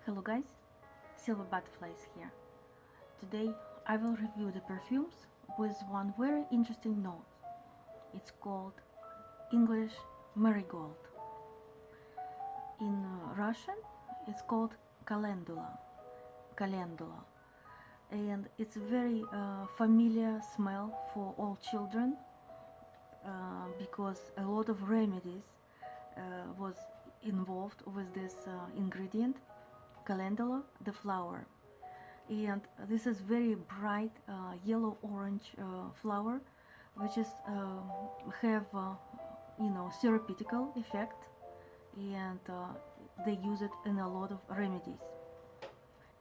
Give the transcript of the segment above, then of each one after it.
Hello guys, Silver Butterflies here. Today I will review the perfumes with one very interesting note. It's called English Marigold. In Russian it's called calendula, and it's a very familiar smell for all children because a lot of remedies was involved with this ingredient, calendula, the flower. And this is very bright yellow orange flower, which is have therapeutical effect, and they use it in a lot of remedies.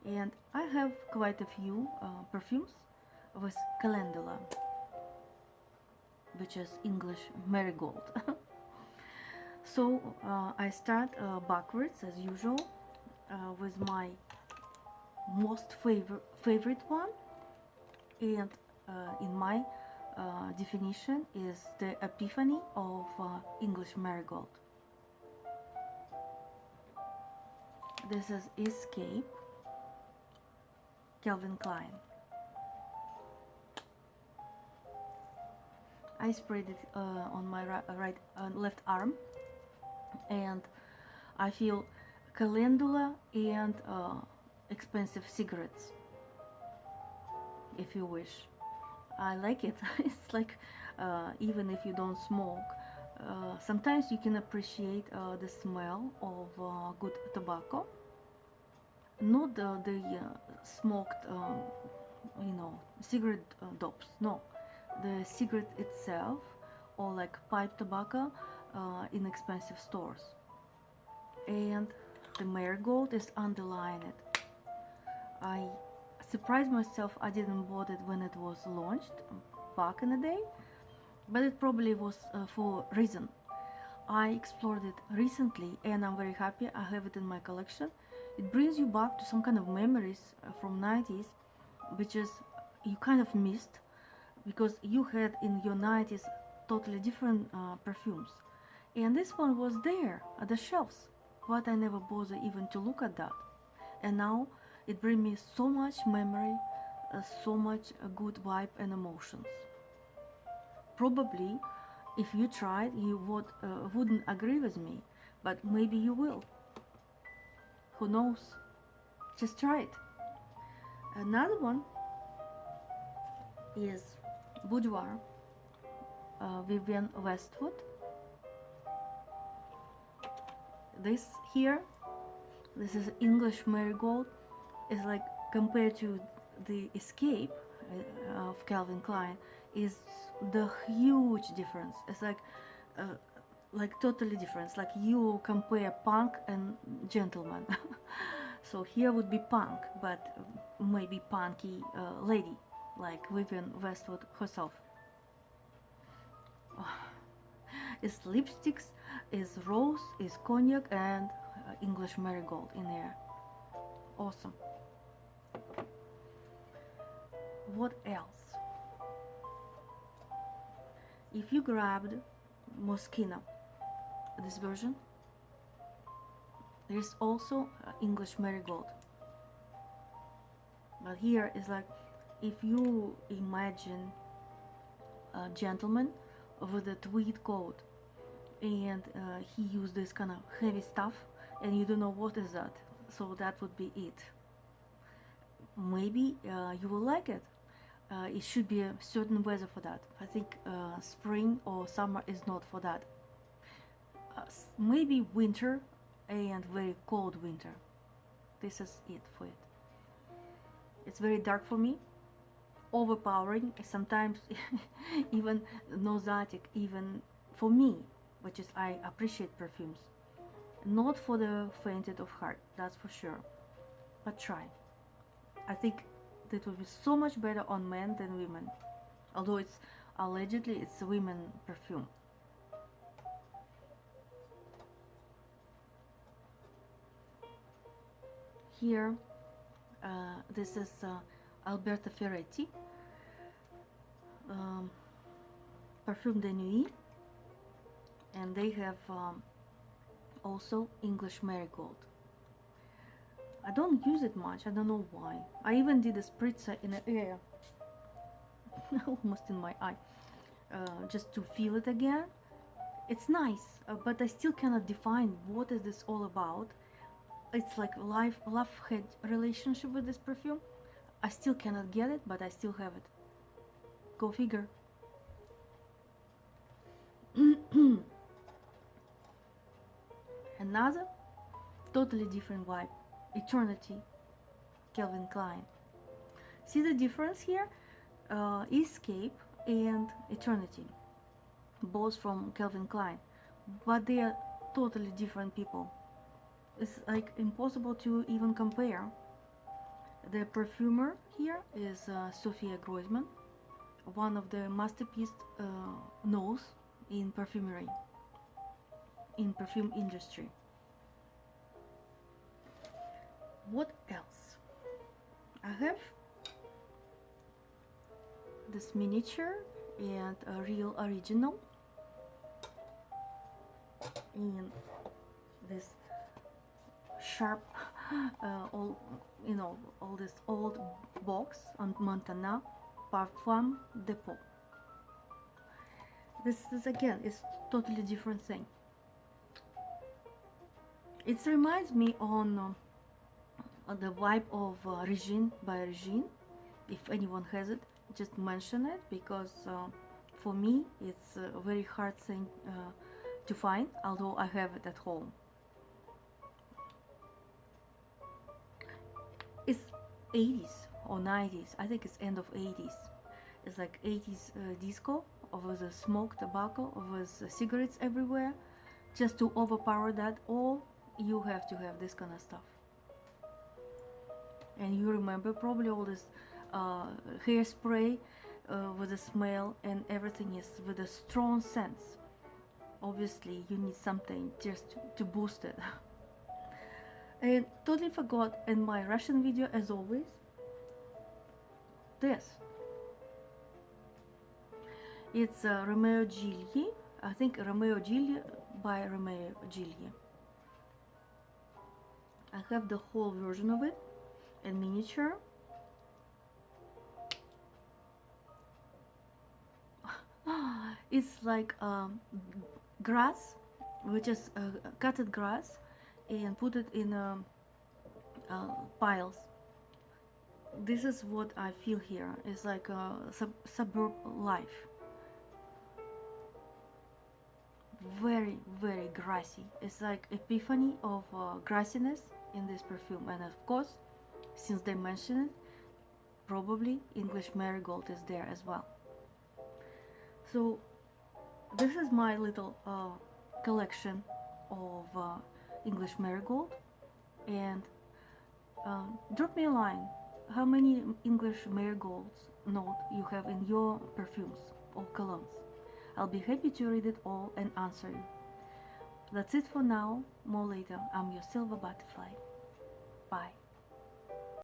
And I have quite a few perfumes with calendula, which is English marigold. So I start backwards as usual with my most favorite one, and in my definition is the epiphany of English marigold. This is Escape, Calvin Klein. I sprayed it on my left arm, and I feel calendula and expensive cigarettes, if you wish. I like it. It's like even if you don't smoke, sometimes you can appreciate the smell of good tobacco, not the smoked cigarette dopes, no, the cigarette itself, or like pipe tobacco in expensive stores. And the marigold is underlying it. I surprised myself I didn't bought it when it was launched back in the day, but it probably was for a reason. I explored it recently and I'm very happy I have it in my collection. It brings you back to some kind of memories from 90s, which is you kind of missed because you had in your 90s totally different perfumes, and this one was there at the shelves, but I never bothered even to look at that. And now it brings me so much memory, so much good vibe and emotions. Probably if you tried you wouldn't agree with me, but maybe you will. Who knows? Just try it. Another one is Boudoir, Vivienne Westwood. This is English marigold. Is like compared to the Escape of Calvin Klein, is the huge difference. It's like totally different. Like you compare punk and gentleman. So here would be punk, but maybe punky lady, like Vivienne Westwood herself. Is lipsticks, is rose, is cognac, and English marigold in there. Awesome. What else? If you grabbed MOSCHINO, this version, there's also English marigold. But here is like, if you imagine a gentleman with a tweed coat, and he used this kind of heavy stuff, and you don't know what is that, so that would be it. Maybe you will like it. It should be a certain weather for that. I think spring or summer is not for that. Maybe winter, and very cold winter. This is it for it. It's very dark for me, overpowering, sometimes even nauseatic, even for me, which is I appreciate perfumes. Not for the fainted of heart, that's for sure. But try. I think that will be so much better on men than women, although it's allegedly it's a women perfume. Here this is Alberto Feretti, Parfum de Nuit, and they have also English Marigold. I don't use it much. I don't know why. I even did a spritzer in the air, almost in my eye, just to feel it again. It's nice, but I still cannot define what is this all about. It's like love-hate relationship with this perfume. I still cannot get it, but I still have it. Go figure. Another totally different vibe. Eternity, Calvin Klein. See the difference here? Escape and Eternity, both from Calvin Klein, but they are totally different people. It's like impossible to even compare. The perfumer here is Sophia Groisman, one of the masterpiece nose in perfumery, in perfume industry. What else? I have this miniature and a real original in this sharp all this old box on Montana Parfum depot. This is again is totally different thing. It reminds me on the vibe of Regine by Regine. If anyone has it, just mention it, because for me it's a very hard thing to find, although I have it at home. It's 80s or 90s. I think it's end of 80s. It's like 80s disco with the smoke tobacco, with cigarettes everywhere. Just to overpower that, all you have to have this kind of stuff. And you remember probably all this hairspray with a smell, and everything is with a strong sense. Obviously you need something just to boost it. And totally forgot in my Russian video, as always, this. It's Romeo Gigli. I think Romeo Gigli by Romeo Gigli. I have the whole version of it in miniature. It's like grass, which is cutted grass, and put it in piles. This is what I feel here. It's like a suburb life. Very, very grassy. It's like epiphany of grassiness in this perfume. And of course, since they mentioned it, probably English Marigold is there as well. So this is my little collection of English Marigold. And drop me a line. How many English Marigolds note you have in your perfumes or colognes? I'll be happy to read it all and answer you. That's it for now. More later. I'm your silver butterfly. Bye.